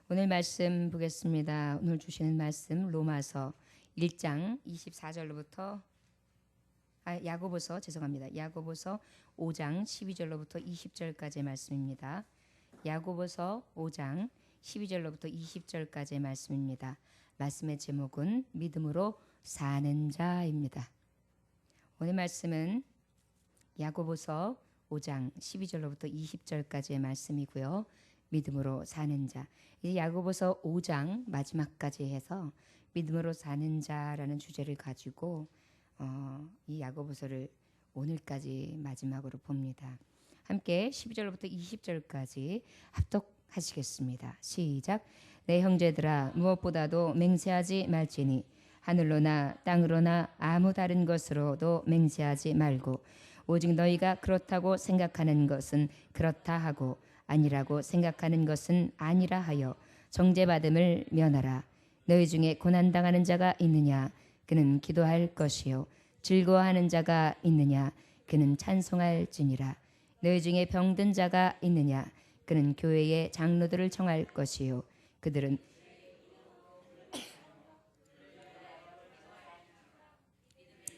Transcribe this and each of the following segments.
오늘 말씀 보겠습니다. 오늘 주시는 말씀 로마서 1장 24절로부터 야고보서 5장 12절로부터 20절까지의 말씀입니다. 야고보서 5장 12절로부터 20절까지의 말씀입니다. 말씀의 제목은 믿음으로 사는 자입니다. 오늘 말씀은 야고보서 5장 12절로부터 20절까지의 말씀이고요. 믿음으로 사는 자. 이제 야고보서 5장 마지막까지 해서 믿음으로 사는 자라는 주제를 가지고 이 야고보서를 오늘까지 마지막으로 봅니다. 함께 12절부터 20절까지 합독하시겠습니다. 시작. 내 형제들아 무엇보다도 맹세하지 말지니 하늘로나 땅으로나 아무 다른 것으로도 맹세하지 말고 오직 너희가 그렇다고 생각하는 것은 그렇다 하고 아니라고 생각하는 것은 아니라 하여 정죄받음을 면하라. 너희 중에 고난당하는 자가 있느냐? 그는 기도할 것이요. 즐거워하는 자가 있느냐? 그는 찬송할지니라. 너희 중에 병든 자가 있느냐? 그는 교회의 장로들을 청할 것이요. 그들은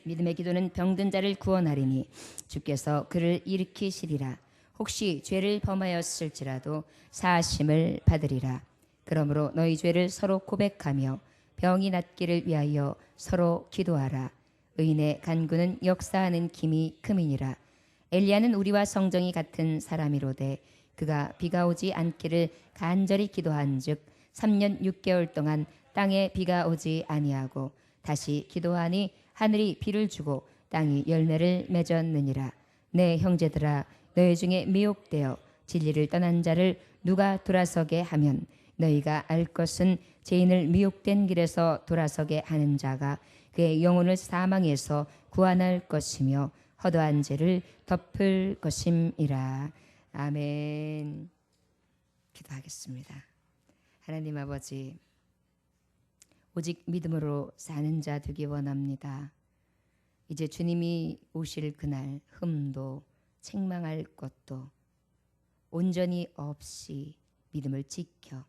믿음의 기도는 병든 자를 구원하리니 주께서 그를 일으키시리라. 혹시 죄를 범하였을지라도 사하심을 받으리라. 그러므로 너희 죄를 서로 고백하며 병이 낫기를 위하여 서로 기도하라. 의인의 간구는 역사하는 힘이 크미니라. 엘리야는 우리와 성정이 같은 사람이로되 그가 비가 오지 않기를 간절히 기도한즉 3년 6개월 동안 땅에 비가 오지 아니하고 다시 기도하니 하늘이 비를 주고 땅이 열매를 맺었느니라. 내 형제들아 너희 중에 미혹되어 진리를 떠난 자를 누가 돌아서게 하면 너희가 알 것은 죄인을 미혹된 길에서 돌아서게 하는 자가 그의 영혼을 사망에서 구원할 것이며 허다한 죄를 덮을 것임이라. 아멘. 기도하겠습니다. 하나님 아버지, 오직 믿음으로 사는 자 되기 원합니다. 이제 주님이 오실 그날 흠도 책망할 것도 온전히 없이 믿음을 지켜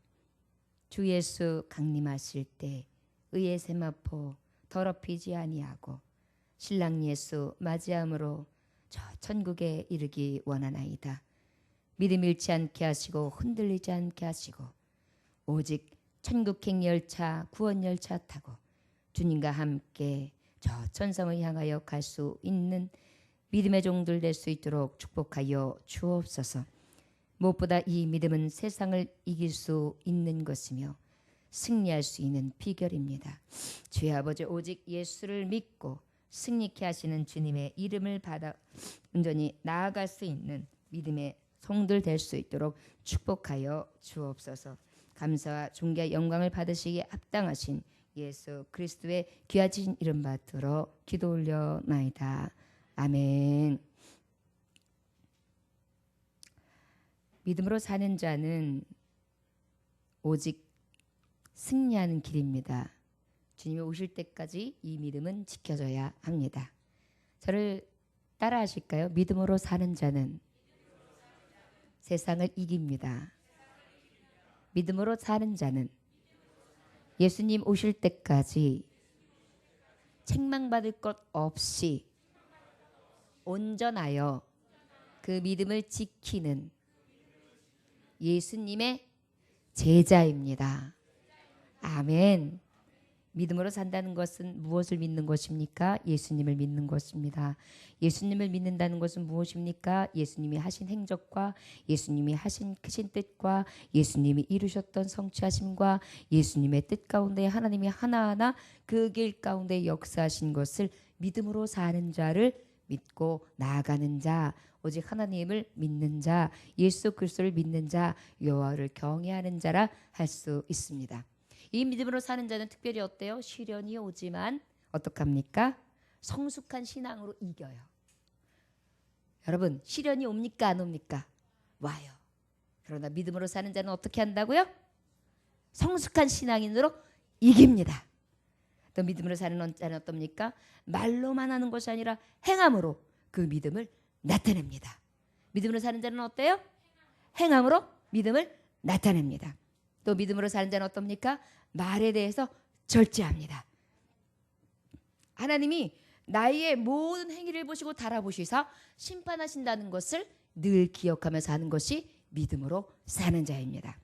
주 예수 강림하실 때 의의 세마포 더럽히지 아니하고 신랑 예수 맞이함으로 저 천국에 이르기 원하나이다. 믿음 잃지 않게 하시고 흔들리지 않게 하시고 오직 천국행 열차 구원 열차 타고 주님과 함께 저 천성을 향하여 갈 수 있는 믿음의 종들 될 수 있도록 축복하여 주옵소서. 무엇보다 이 믿음은 세상을 이길 수 있는 것이며 승리할 수 있는 비결입니다. 주의 아버지, 오직 예수를 믿고 승리케 하시는 주님의 이름을 받아 온전히 나아갈 수 있는 믿음의 성들 될 수 있도록 축복하여 주옵소서. 감사와 존귀와 영광을 받으시기에 합당하신 예수 그리스도의 귀하신 이름 받들어 기도 올려나이다. 아멘. 믿음으로 사는 자는 오직 승리하는 길입니다. 주님이 오실 때까지 이 믿음은 지켜져야 합니다. 저를 따라 하실까요? 믿음으로 사는 자는 세상을 이깁니다. 믿음으로 사는 자는 예수님 오실 때까지 책망받을 것 없이 온전하여 그 믿음을 지키는 예수님의 제자입니다. 아멘. 믿음으로 산다는 것은 무엇을 믿는 것입니까? 예수님을 믿는 것입니다. 예수님을 믿는다는 것은 무엇입니까? 예수님이 하신 행적과 예수님이 하신 크신 뜻과 예수님이 이루셨던 성취하심과 예수님의 뜻 가운데 하나님이 하나하나 그 길 가운데 역사하신 것을 믿음으로 사는 자를 믿고 나아가는 자, 오직 하나님을 믿는 자, 예수 그리스도를 믿는 자, 여호와를 경외하는 자라 할 수 있습니다. 이 믿음으로 사는 자는 특별히 어때요? 시련이 오지만 어떡합니까? 성숙한 신앙으로 이겨요. 여러분, 시련이 옵니까 안 옵니까? 와요. 그러나 믿음으로 사는 자는 어떻게 한다고요? 성숙한 신앙인으로 이깁니다. 또 믿음으로 사는 자는 어떻습니까? 말로만 하는 것이 아니라 행함으로 그 믿음을 나타냅니다. 믿음으로 사는 자는 어때요? 행함으로 믿음을 나타냅니다. 또 믿음으로 사는 자는 어떻습니까? 말에 대해서 절제합니다. 하나님이 나의 모든 행위를 보시고 달아보시사 심판하신다는 것을 늘 기억하면서 하는 것이 믿음으로 사는 자입니다.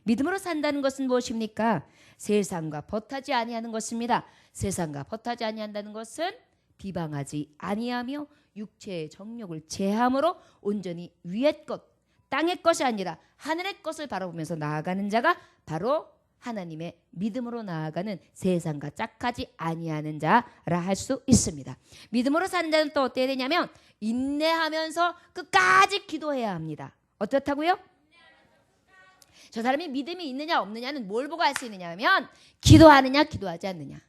믿음으로 산다는 것은 무엇입니까? 세상과 벗하지 아니하는 것입니다. 세상과 벗하지 아니한다는 것은 비방하지 아니하며 육체의 정욕을 제함으로 온전히 위의 것, 땅의 것이 아니라 하늘의 것을 바라보면서 나아가는 자가 바로 하나님의 믿음으로 나아가는 세상과 짝하지 아니하는 자라 할 수 있습니다. 믿음으로 사는 자는 또 어때야 되냐면 인내하면서 끝까지 기도해야 합니다. 어떻다고요? 저 사람이 믿음이 있느냐 없느냐는 뭘 보고 알 수 있느냐 하면 기도하느냐 기도하지 않느냐.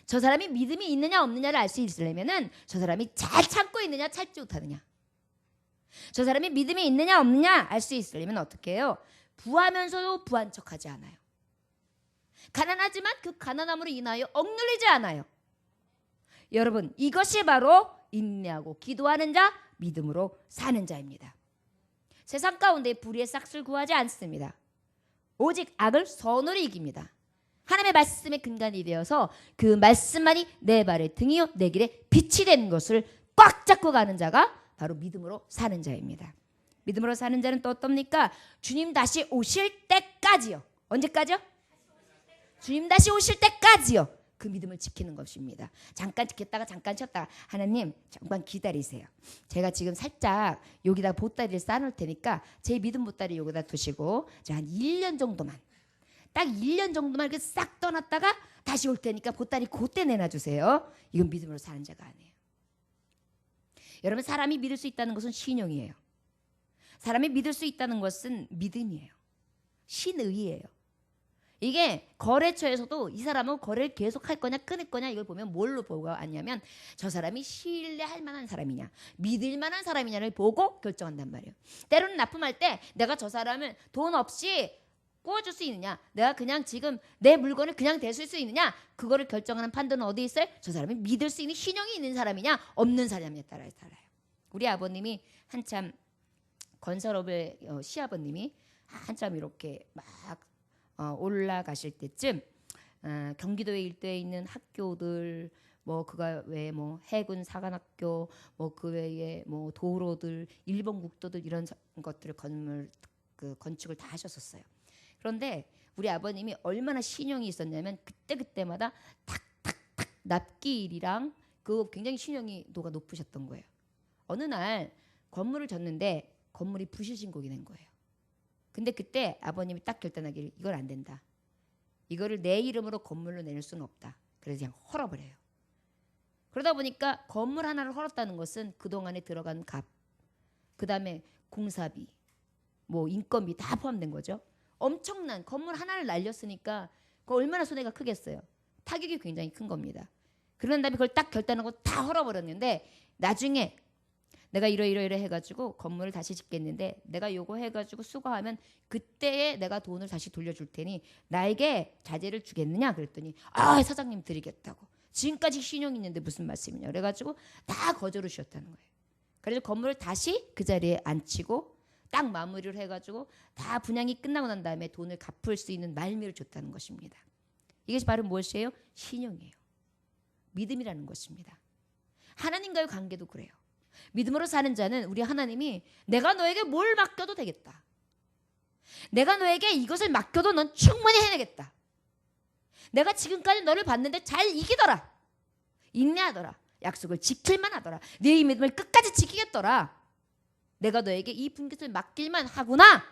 저 사람이 믿음이 있느냐 없느냐를 알 수 있으려면은 저 사람이 잘 참고 있느냐 참지 못하느냐. 저 사람이 믿음이 있느냐 없느냐 알 수 있으려면 어떻게 해요? 부하면서도 부한 척하지 않아요. 가난하지만 그 가난함으로 인하여 억눌리지 않아요. 여러분, 이것이 바로 인내하고 기도하는 자, 믿음으로 사는 자입니다. 세상 가운데 불의의 싹을 구하지 않습니다. 오직 악을 선으로 이깁니다. 하나님의 말씀의 근간이 되어서 그 말씀만이 내 발의 등이요 내 길에 빛이 되는 것을 꽉 잡고 가는 자가 바로 믿음으로 사는 자입니다. 믿음으로 사는 자는 또 어떻습니까? 주님 다시 오실 때까지요. 언제까지요? 주님 다시 오실 때까지요. 그 믿음을 지키는 것입니다. 잠깐 지켰다가 잠깐 쉬었다가 하나님 잠깐 기다리세요. 제가 지금 살짝 여기다 보따리를 쌓아놓을 테니까 제 믿음 보따리 여기다 두시고 한 1년 정도만 딱 1년 정도만 이렇게 싹 떠났다가 다시 올 테니까 보따리 그때 내놔주세요. 이건 믿음으로 사는 자가 아니에요. 여러분, 사람이 믿을 수 있다는 것은 신용이에요. 사람이 믿을 수 있다는 것은 믿음이에요. 신의예요. 이게 거래처에서도 이 사람은 거래를 계속 할 거냐 끊을 거냐 이걸 보면 뭘로 보고 아냐면 저 사람이 신뢰할 만한 사람이냐 믿을 만한 사람이냐를 보고 결정한단 말이에요. 때로는 납품할 때 내가 저 사람을 돈 없이 구워줄 수 있느냐, 내가 그냥 지금 내 물건을 그냥 대줄 수 있느냐, 그거를 결정하는 판도는 어디 있어요? 저 사람이 믿을 수 있는 신용이 있는 사람이냐 없는 사람에 따라 달라요. 우리 아버님이 한참 건설업을 시아버님이 한참 이렇게 막 올라가실 때쯤 경기도에 일대에 있는 학교들 뭐 그가 외에 뭐 해군 사관학교 뭐 그 외에 뭐 도로들 일본 국도들 이런 것들을 건축을 다 하셨었어요. 그런데 우리 아버님이 얼마나 신용이 있었냐면 그때마다 탁탁탁 납기일이랑 그 굉장히 신용도가 높으셨던 거예요. 어느 날 건물을 졌는데 건물이 부실신고가 된 거예요. 근데 그때 아버님이 딱 결단하기를 이건 안 된다. 이거를 내 이름으로 건물로 낼 수는 없다. 그래서 그냥 헐어버려요. 그러다 보니까 건물 하나를 헐었다는 것은 그동안에 들어간 값, 그 다음에 공사비, 뭐 인건비 다 포함된 거죠. 엄청난 건물 하나를 날렸으니까 그 얼마나 손해가 크겠어요. 타격이 굉장히 큰 겁니다. 그런 다음에 그걸 딱 결단하고 다 헐어버렸는데 나중에 내가 이러 해가지고 건물을 다시 짓겠는데 내가 요거 해가지고 수거하면 그때에 내가 돈을 다시 돌려줄 테니 나에게 자재를 주겠느냐 그랬더니 사장님 드리겠다고. 지금까지 신용이 있는데 무슨 말씀이냐 그래가지고 다 거절을 주셨다는 거예요. 그래서 건물을 다시 그 자리에 앉히고 딱 마무리를 해가지고 다 분양이 끝나고 난 다음에 돈을 갚을 수 있는 말미를 줬다는 것입니다. 이것이 바로 무엇이에요? 신용이에요. 믿음이라는 것입니다. 하나님과의 관계도 그래요. 믿음으로 사는 자는 우리 하나님이 내가 너에게 뭘 맡겨도 되겠다. 내가 너에게 이것을 맡겨도 넌 충분히 해내겠다. 내가 지금까지 너를 봤는데 잘 이기더라. 인내하더라. 약속을 지킬만 하더라. 네 믿음을 끝까지 지키겠더라. 내가 너에게 이 분깃을 맡길만 하구나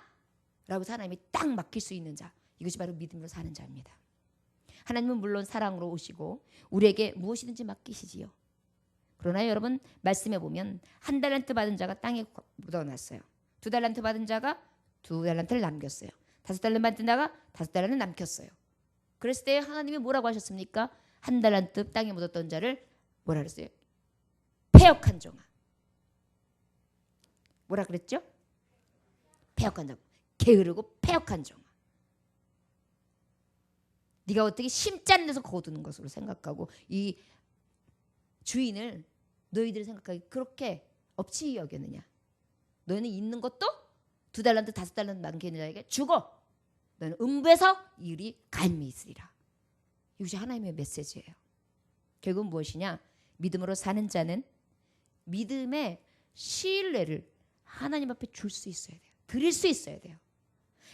라고 하나님이 딱 맡길 수 있는 자, 이것이 바로 믿음으로 사는 자입니다. 하나님은 물론 사랑으로 오시고 우리에게 무엇이든지 맡기시지요. 그러나 여러분 말씀해 보면 1달란트 받은 자가 땅에 묻어놨어요. 2달란트 받은 자가 2달란트를 남겼어요. 5달란트 받은 자가 5달란트를 남겼어요. 그랬을 때 하나님이 뭐라고 하셨습니까? 1달란트 땅에 묻었던 자를 뭐라 그랬어요? 패역한 종아. 뭐라 그랬죠? 패역한 종아. 게으르고 패역한 종아. 네가 어떻게 심지 않는 데서 거두는 것으로 생각하고 이 주인을 너희들이 생각하기 그렇게 업치 여겼느냐. 너희는 있는 것도 2달란트 5달란트 남기는 자에게 주고 너는 음부에서 이리 갈미 있으리라. 이것이 하나님의 메시지예요. 결국은 무엇이냐? 믿음으로 사는 자는 믿음의 신뢰를 하나님 앞에 줄 수 있어야 돼요. 드릴 수 있어야 돼요.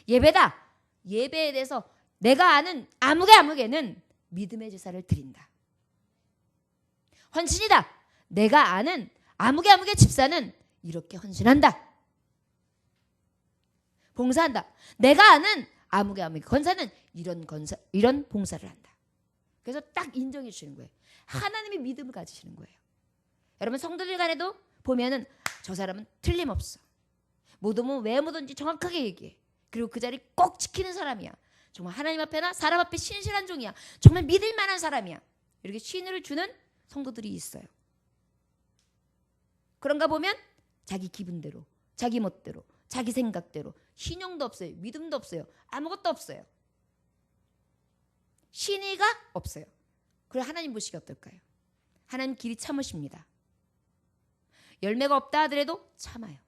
예배다. 예배에 대해서 내가 아는 아무개는 믿음의 제사를 드린다. 헌신이다. 내가 아는 아무개 집사는 이렇게 헌신한다. 봉사한다. 내가 아는 아무개 권사는 이런 봉사를 한다. 그래서 딱 인정해 주시는 거예요. 하나님이 믿음을 가지시는 거예요. 여러분 성도들 간에도 보면은 저 사람은 틀림없어. 못 오면 왜 못 온지 정확하게 얘기해. 그리고 그 자리 꼭 지키는 사람이야. 정말 하나님 앞에나 사람 앞에 신실한 종이야. 정말 믿을 만한 사람이야. 이렇게 신의를 주는 성도들이 있어요. 그런가 보면 자기 기분대로, 자기 멋대로, 자기 생각대로 신용도 없어요. 믿음도 없어요. 아무것도 없어요. 신의가 없어요. 그럼 하나님 보시기 어떨까요? 하나님 길이 참으십니다. 열매가 없다 하더라도 참아요.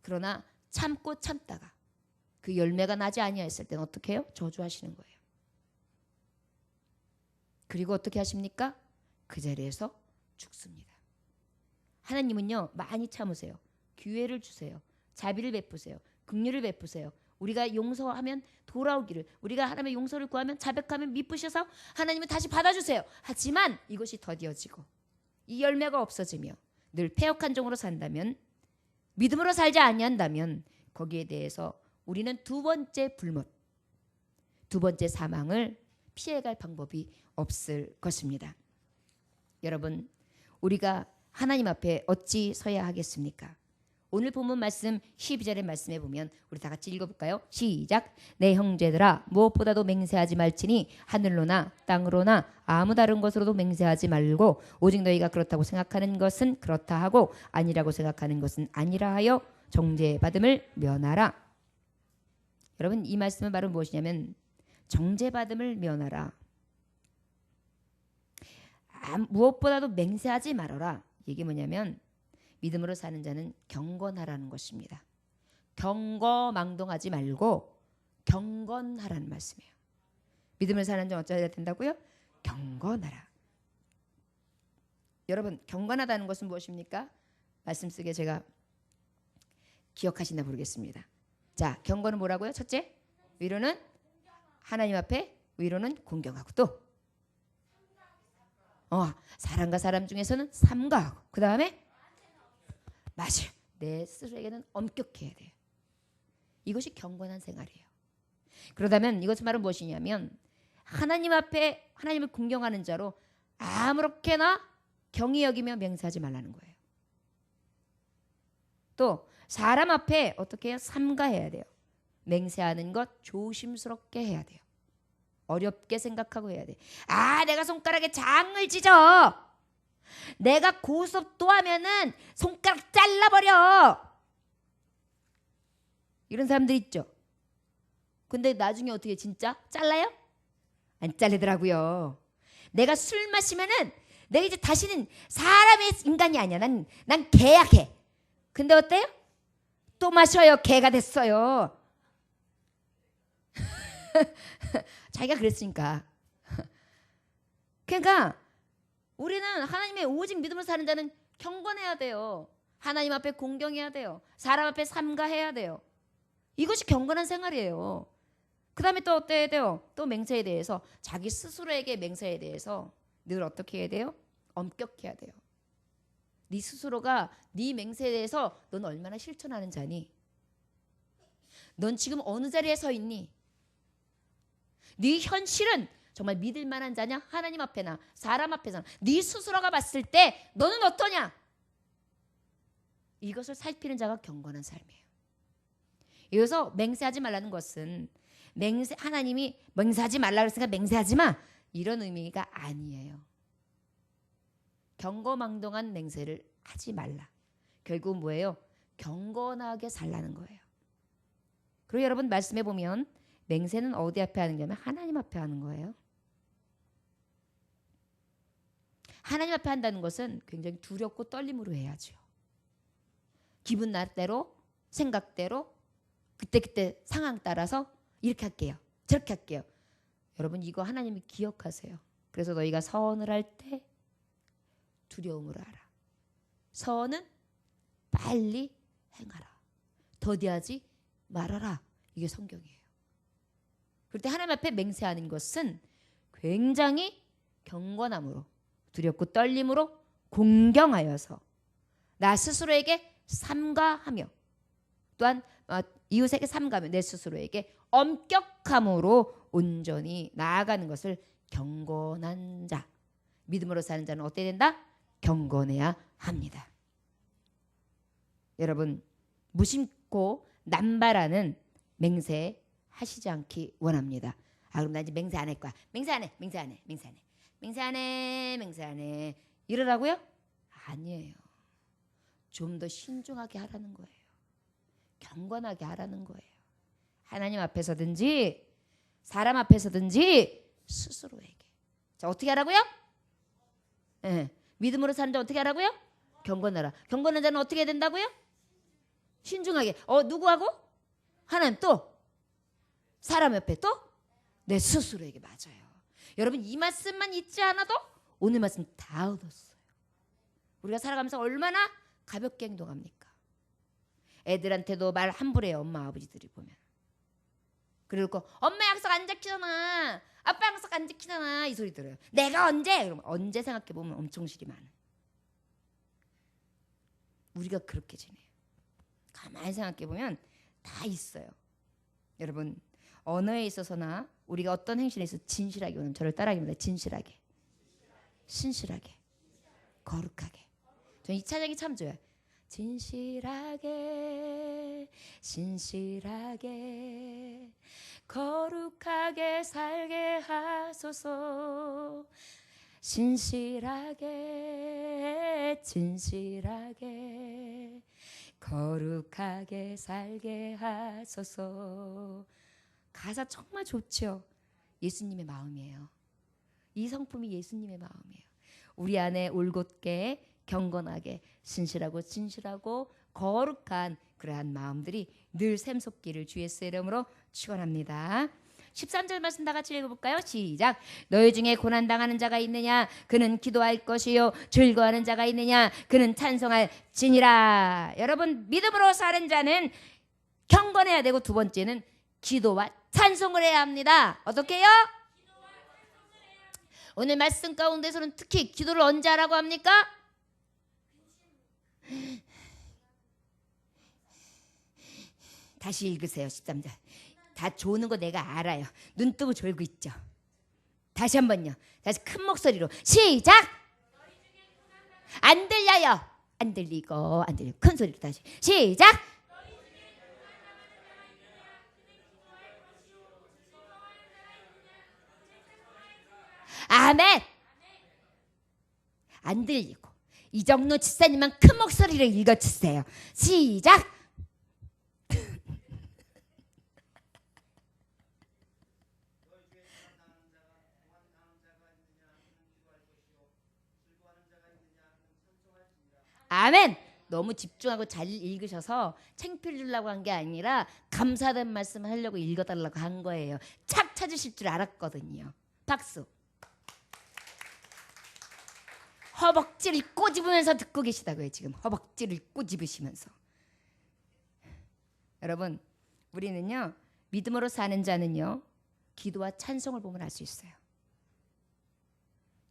그러나 참고 참다가 그 열매가 나지 아니하였을 때는 어떻게 해요? 저주하시는 거예요. 그리고 어떻게 하십니까? 그 자리에서 죽습니다. 하나님은요 많이 참으세요. 기회를 주세요. 자비를 베푸세요. 긍휼을 베푸세요. 우리가 용서하면 돌아오기를, 우리가 하나님의 용서를 구하면 자백하면 미쁘셔서 하나님은 다시 받아주세요. 하지만 이것이 더디어지고 이 열매가 없어지며 늘 패역한 종으로 산다면, 믿음으로 살지 아니한다면 거기에 대해서 우리는 두 번째 불못, 두 번째 사망을 피해갈 방법이 없을 것입니다. 여러분, 우리가 하나님 앞에 어찌 서야 하겠습니까? 오늘 본문 말씀 12절의 말씀에 보면 우리 다 같이 읽어볼까요? 시작. 내 형제들아 무엇보다도 맹세하지 말지니 하늘로나 땅으로나 아무 다른 것으로도 맹세하지 말고 오직 너희가 그렇다고 생각하는 것은 그렇다 하고 아니라고 생각하는 것은 아니라 하여 정죄받음을 면하라. 여러분, 이 말씀은 바로 무엇이냐면 정죄받음을 면하라. 무엇보다도 맹세하지 말아라. 이게 뭐냐면 믿음으로 사는 자는 경건하라는 것입니다. 경거망동하지 말고 경건하라는 말씀이에요. 믿음을 사는 자는 어쩌야 된다고요? 경건하라. 여러분, 경건하다는 것은 무엇입니까? 말씀 쓰게 제가 기억하시나 모르겠습니다. 자, 경건은 뭐라고요? 첫째, 위로는 하나님 앞에, 위로는 공경하고, 또 사람과 사람 중에서는 삼가하고, 그 다음에 맞아요. 내 스스로에게는 엄격해야 돼요. 이것이 경건한 생활이에요. 그러다면 이것은 바로 무엇이냐면 하나님 앞에 하나님을 공경하는 자로 아무렇게나 경히 여기며 맹세하지 말라는 거예요. 또 사람 앞에 어떻게 해요? 삼가해야 돼요. 맹세하는 것 조심스럽게 해야 돼요. 어렵게 생각하고 해야 돼. 내가 손가락에 장을 찢어. 내가 고스톱 또 하면은 손가락 잘라버려. 이런 사람들 있죠. 근데 나중에 어떻게 진짜 잘라요? 안 잘리더라고요. 내가 술 마시면은 내가 이제 다시는 사람의 인간이 아니야. 난 개야, 개. 근데 어때요? 또 마셔요. 개가 됐어요. 자기가 그랬으니까. 그러니까 우리는 하나님의 오직 믿음을 사는 자는 경건해야 돼요. 하나님 앞에 공경해야 돼요. 사람 앞에 삼가해야 돼요. 이것이 경건한 생활이에요. 그 다음에 또 어때야 돼요? 또 맹세에 대해서, 자기 스스로에게 맹세에 대해서 늘 어떻게 해야 돼요? 엄격해야 돼요. 네 스스로가 네 맹세에 대해서 넌 얼마나 실천하는 자니? 넌 지금 어느 자리에 서 있니? 네 현실은 정말 믿을 만한 자냐? 하나님 앞에나 사람 앞에서나 네 스스로가 봤을 때 너는 어떠냐? 이것을 살피는 자가 경건한 삶이에요. 여기서 맹세하지 말라는 것은 하나님이 맹세하지 말라 그랬으니까 맹세하지 마, 이런 의미가 아니에요. 경거망동한 맹세를 하지 말라. 결국 뭐예요? 경건하게 살라는 거예요. 그리고 여러분 말씀해 보면 맹세는 어디 앞에 하는 거냐면 하나님 앞에 하는 거예요. 하나님 앞에 한다는 것은 굉장히 두렵고 떨림으로 해야죠. 기분 나대로, 생각대로, 그때그때 상황 따라서 이렇게 할게요. 저렇게 할게요. 여러분 이거 하나님이 기억하세요. 그래서 너희가 선을 할 때 두려움으로 하라. 선은 빨리 행하라. 더디하지 말아라. 이게 성경이에요. 그럴 때 하나님 앞에 맹세하는 것은 굉장히 경건함으로 두렵고 떨림으로 공경하여서 나 스스로에게 삼가하며 또한 이웃에게 삼가하며 내 스스로에게 엄격함으로 온전히 나아가는 것을 경건한 자, 믿음으로 사는 자는 어때야 된다? 경건해야 합니다. 여러분 무심코 남발하는 맹세 하시지 않기 원합니다. 그럼 나 이제 맹세 안 할 거야. 맹세 안 해. 이러라고요? 아니에요. 좀 더 신중하게 하라는 거예요. 경건하게 하라는 거예요. 하나님 앞에서든지 사람 앞에서든지 스스로에게. 자, 어떻게 하라고요? 네. 믿음으로 사는 자 어떻게 하라고요? 경건하라. 경건한 자는 어떻게 해야 된다고요? 신중하게. 누구하고? 하나님 또 사람 옆에 또 내 스스로에게. 맞아요. 여러분 이 말씀만 잊지 않아도 오늘 말씀 다 얻었어요. 우리가 살아가면서 얼마나 가볍게 행동합니까? 애들한테도 말 함부로 해요. 엄마 아버지들이 보면. 그리고 엄마 약속 안 지키잖아. 아빠 약속 안 지키잖아. 이 소리 들어요. 내가 언제? 그러면 언제 생각해보면 엄청 실이 많아요. 우리가 그렇게 지내요. 가만히 생각해보면 다 있어요. 여러분 언어에 있어서나 우리가 어떤 행실에 있어서 진실하게 오늘 저를 따라하기입니다. 진실하게, 신실하게, 거룩하게. 저는 이 찬양이 참 좋아요. 진실하게, 신실하게, 거룩하게 살게 하소서. 신실하게, 진실하게, 거룩하게 살게 하소서. 가사 정말 좋죠. 예수님의 마음이에요. 이 성품이 예수님의 마음이에요. 우리 안에 올곧게 경건하게 신실하고 진실하고 거룩한 그러한 마음들이 늘 샘솟기를 주 예수의 이름으로 축원합니다. 13절 말씀 다 같이 읽어볼까요? 시작. 너희 중에 고난당하는 자가 있느냐? 그는 기도할 것이요. 즐거워하는 자가 있느냐? 그는 찬송할지니라. 여러분 믿음으로 사는 자는 경건해야 되고 두 번째는 기도와 찬송을 해야 합니다. 어떻게 해요? 오늘 말씀 가운데서는 특히 기도를 언제 하라고 합니까? 다시 읽으세요. 13절. 다 조는 거 내가 알아요. 눈 뜨고 졸고 있죠. 다시 한번요. 다시 큰 목소리로 시작. 안 들려요. 안 들리고 큰 소리로 다시 시작. 아멘. 안 들리고 이정로 집사님만 큰 목소리로 읽어주세요. 시작. 아멘. 너무 집중하고 잘 읽으셔서 창피를 주려고 한 게 아니라 감사된 말씀을 하려고 읽어달라고 한 거예요. 착 찾으실 줄 알았거든요. 박수. 허벅지를 꼬집으면서 듣고 계시다고요. 지금 허벅지를 꼬집으시면서. 여러분 우리는요 믿음으로 사는 자는요 기도와 찬송을 보면 알 수 있어요.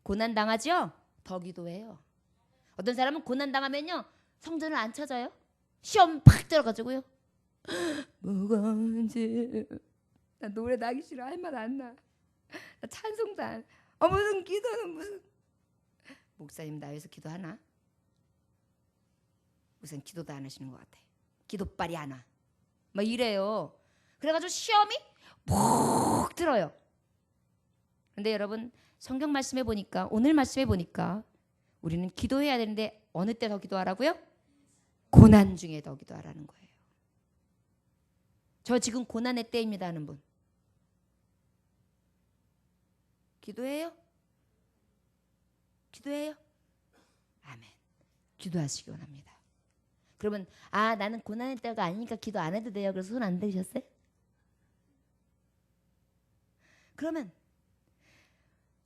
고난 당하죠? 더 기도해요. 어떤 사람은 고난 당하면요 성전을 안 찾아요. 시험 팍 들어가지고요. 무거운지 나 노래 나기 싫어. 할 말 안 나. 나 찬송도 안. 무슨 기도는 무슨. 목사님 나 여기서 기도하나? 무슨 기도도 안 하시는 것 같아. 기도빨이 안 와. 막 이래요. 그래가지고 시험이 푹 들어요. 근데 여러분 성경 말씀해 보니까 오늘 말씀해 보니까 우리는 기도해야 되는데 어느 때 더 기도하라고요? 고난 중에 더 기도하라는 거예요. 저 지금 고난의 때입니다 하는 분 기도해요? 기도해요? 아멘. 기도하시기 원합니다. 그러면 나는 고난의 때가 아니니까 기도 안 해도 돼요. 그래서 손 안 들으셨어요? 그러면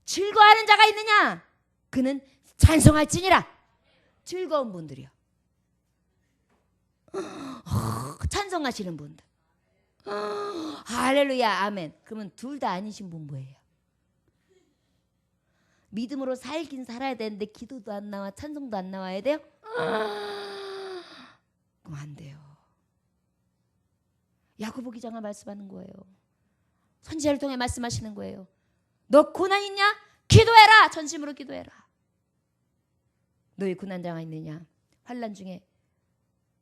즐거워하는 자가 있느냐? 그는 찬송할지니라. 즐거운 분들이요. 찬송하시는 분들. 할렐루야 아멘. 그러면 둘 다 아니신 분 뭐예요? 믿음으로 살긴 살아야 되는데 기도도 안 나와 찬송도 안 나와야 돼요? 그럼 안 돼요. 야고보 기자가 말씀하는 거예요. 선지자를 통해 말씀하시는 거예요. 너 고난 있냐? 기도해라. 전심으로 기도해라. 너의 고난장아 있느냐? 환난 중에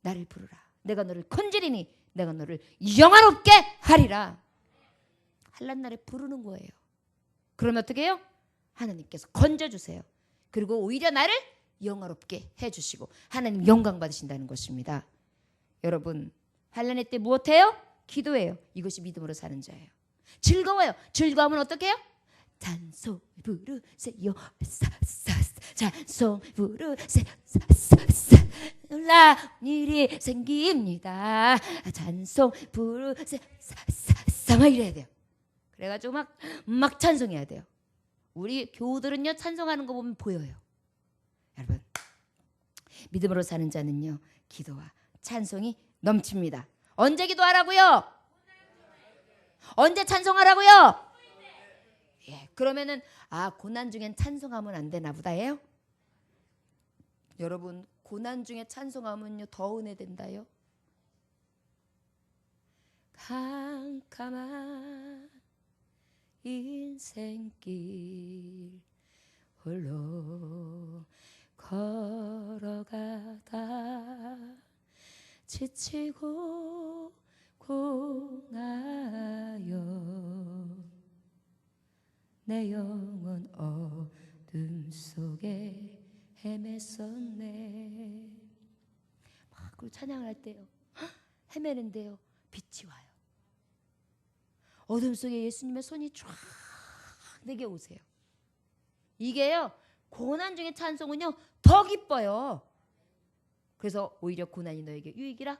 나를 부르라. 내가 너를 건지리니 내가 너를 영화롭게 하리라. 환난 날에 부르는 거예요. 그러면 어떻게 해요? 하나님께서 건져주세요. 그리고 오히려 나를 영화롭게 해주시고 하나님 영광 받으신다는 것입니다. 여러분 환난의 때 무엇해요? 기도해요. 이것이 믿음으로 사는 자예요. 즐거워요. 즐거우면 어떻게 해요? 찬송 부르세요. 찬송 부르세요. 놀라운 일이 생깁니다. 찬송 부르세요. 이래야 돼요. 그래가지고 막 찬송해야 돼요. 우리 교우들은요 찬송하는 거 보면 보여요. 여러분 믿음으로 사는 자는요 기도와 찬송이 넘칩니다. 언제 기도하라고요? 언제 찬송하라고요? 예, 그러면은 고난 중엔 찬송하면 안 되나 보다예요. 여러분 고난 중에 찬송하면요 더 은혜 된다요. 캄캄한 인생길 홀로 걸어가다 지치고 고나요 내 영혼 어둠 속에 헤맸었네. 막 그리고 찬양을 할 때요 헤매는데요 빛이 와요. 어둠 속에 예수님의 손이 쫙 내게 오세요. 이게요 고난 중에 찬송은요 더 기뻐요. 그래서 오히려 고난이 너에게 유익이라.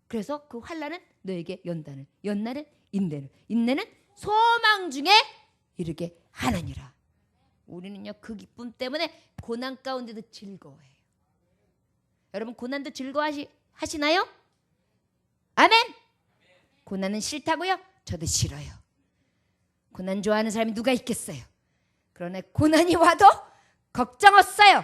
그래서 그 환난은 너에게 연단을, 연단은 인내를, 인내는 소망 중에 이르게 하느니라. 우리는요 그 기쁨 때문에 고난 가운데도 즐거워해요. 여러분 고난도 즐거워하시나요? 아멘. 고난은 싫다고요? 저도 싫어요. 고난 좋아하는 사람이 누가 있겠어요? 그러나 고난이 와도 걱정 없어요.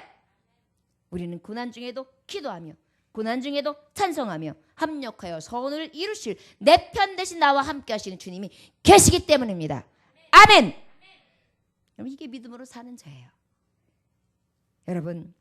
우리는 고난 중에도 기도하며 고난 중에도 찬송하며 합력하여 선을 이루실 내 편 대신 나와 함께 하시는 주님이 계시기 때문입니다. 아멘. 여러분 이게 믿음으로 사는 자예요. 여러분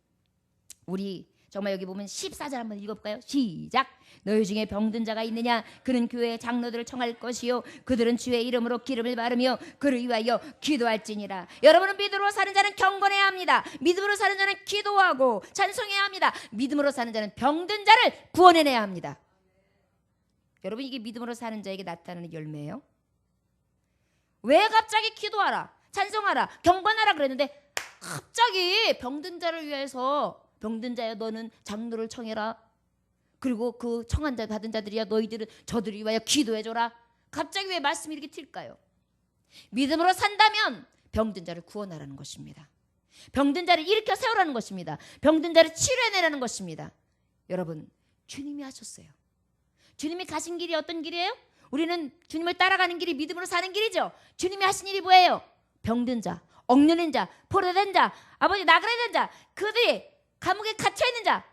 우리 정말 여기 보면 14절 한번 읽어볼까요? 시작. 너희 중에 병든 자가 있느냐? 그는 교회의 장로들을 청할 것이요 그들은 주의 이름으로 기름을 바르며 그를 위하여 기도할지니라. 여러분은 믿음으로 사는 자는 경건해야 합니다. 믿음으로 사는 자는 기도하고 찬송해야 합니다. 믿음으로 사는 자는 병든 자를 구원해내야 합니다. 여러분 이게 믿음으로 사는 자에게 나타나는 열매예요. 왜 갑자기 기도하라 찬송하라 경건하라 그랬는데 갑자기 병든 자를 위해서 병든 자여 너는 장로를 청해라. 그리고 그 청한 자 받은 자들이야 너희들은 저들을 위하여 기도해줘라. 갑자기 왜 말씀이 이렇게 튈까요? 믿음으로 산다면 병든 자를 구원하라는 것입니다. 병든 자를 일으켜 세우라는 것입니다. 병든 자를 치료해내라는 것입니다. 여러분 주님이 하셨어요. 주님이 가신 길이 어떤 길이에요? 우리는 주님을 따라가는 길이 믿음으로 사는 길이죠. 주님이 하신 일이 뭐예요? 병든 자, 억눌린 자, 포로된 자, 아버지 나그네된 자, 그들이 감옥에 갇혀있는 자,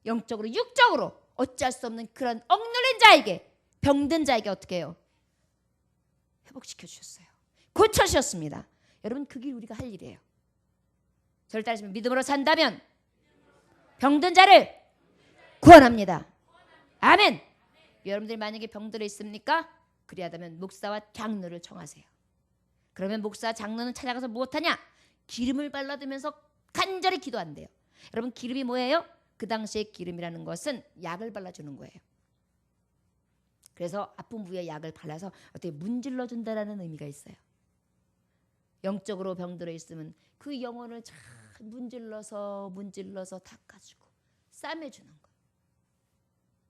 영적으로 육적으로 어찌할 수 없는 그런 억눌린 자에게 병든 자에게 어떻게 해요? 회복시켜 주셨어요. 고쳐주셨습니다. 여러분 그 길 우리가 할 일이에요. 저를 따르시면 믿음으로 산다면 병든 자를 구원합니다. 아멘. 여러분들이 만약에 병들어 있습니까? 그리하다면 목사와 장로를 청하세요. 그러면 목사 장로는 찾아가서 무엇하냐? 기름을 발라두면서 간절히 기도한대요. 여러분 기름이 뭐예요? 그 당시에 기름이라는 것은 약을 발라주는 거예요. 그래서 아픈 부위에 약을 발라서 어떻게 문질러 준다라는 의미가 있어요. 영적으로 병들어 있으면 그 영혼을 잘 문질러서 닦아주고 싸매주는 거예요.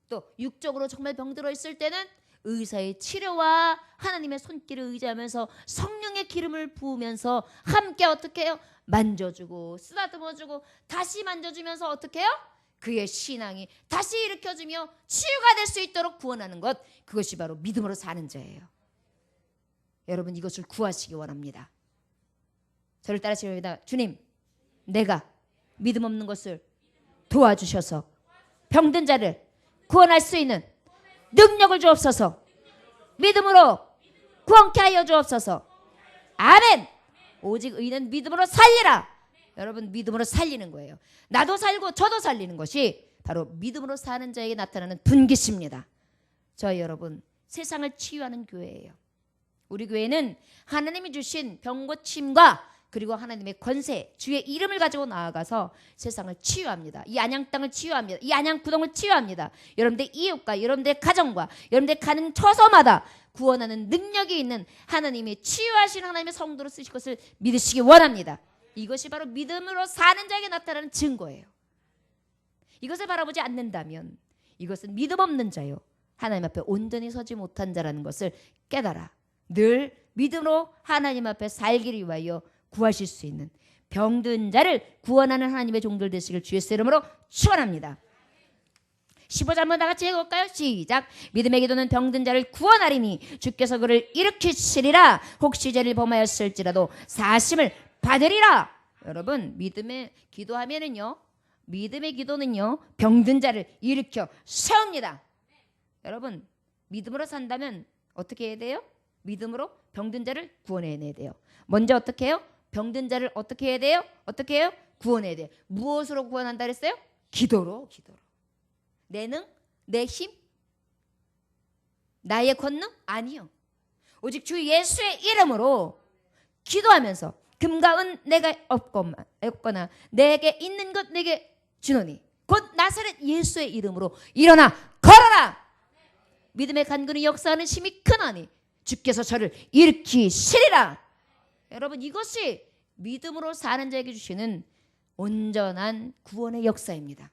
또 육적으로 정말 병들어 있을 때는 의사의 치료와 하나님의 손길을 의지하면서 성령의 기름을 부으면서 함께 어떻게 해요? 만져주고 쓰다듬어주고 다시 만져주면서 어떻게 해요? 그의 신앙이 다시 일으켜주며 치유가 될 수 있도록 구원하는 것, 그것이 바로 믿음으로 사는 자예요. 여러분 이것을 구하시기 원합니다. 저를 따라하시기 바랍니다. 주님, 내가 믿음 없는 것을 도와주셔서 병든 자를 구원할 수 있는 능력을 주옵소서. 믿음으로 구원케 하여 주옵소서. 아멘. 오직 의인은 믿음으로 살리라. 여러분 믿음으로 살리는 거예요. 나도 살고 저도 살리는 것이 바로 믿음으로 사는 자에게 나타나는 분깃입니다. 저희 여러분, 세상을 치유하는 교회예요. 우리 교회는 하나님이 주신 병고침과 그리고 하나님의 권세, 주의 이름을 가지고 나아가서 세상을 치유합니다. 이 안양 땅을 치유합니다. 이 안양 구동을 치유합니다. 여러분들의 이웃과 여러분들의 가정과 여러분들의 가는 처소마다 구원하는 능력이 있는 하나님이 치유하신 하나님의 성도로 쓰실 것을 믿으시기 원합니다. 이것이 바로 믿음으로 사는 자에게 나타나는 증거예요. 이것을 바라보지 않는다면 이것은 믿음 없는 자요, 하나님 앞에 온전히 서지 못한 자라는 것을 깨달아 늘 믿음으로 하나님 앞에 살기를 위하여 구하실 수 있는 병든 자를 구원하는 하나님의 종들 되시길 주의 이름으로 축원합니다. 15절 한번 다 같이 해볼까요? 시작. 믿음의 기도는 병든 자를 구원하리니 주께서 그를 일으키시리라. 혹시 죄를 범하였을지라도 사심을 받으리라. 여러분 믿음의 기도하면은요, 믿음의 기도는요 병든 자를 일으켜 세웁니다. 여러분 믿음으로 산다면 어떻게 해야 돼요? 믿음으로 병든 자를 구원해내야 돼요. 먼저 어떻게 해요? 병든 자를 어떻게 해야 돼요? 어떻게 해요? 구원해야 돼요. 무엇으로 구원한다 그랬어요? 기도로. 내 능? 내 힘? 나의 권능? 아니요. 오직 주 예수의 이름으로 기도하면서 금과 은 내가 없거나 내게 있는 것 내게 주노니 곧 나사렛 예수의 이름으로 일어나 걸어라. 믿음의 간구는 역사하는 힘이 크나니 주께서 저를 일으키시리라. 여러분 이것이 믿음으로 사는 자에게 주시는 온전한 구원의 역사입니다.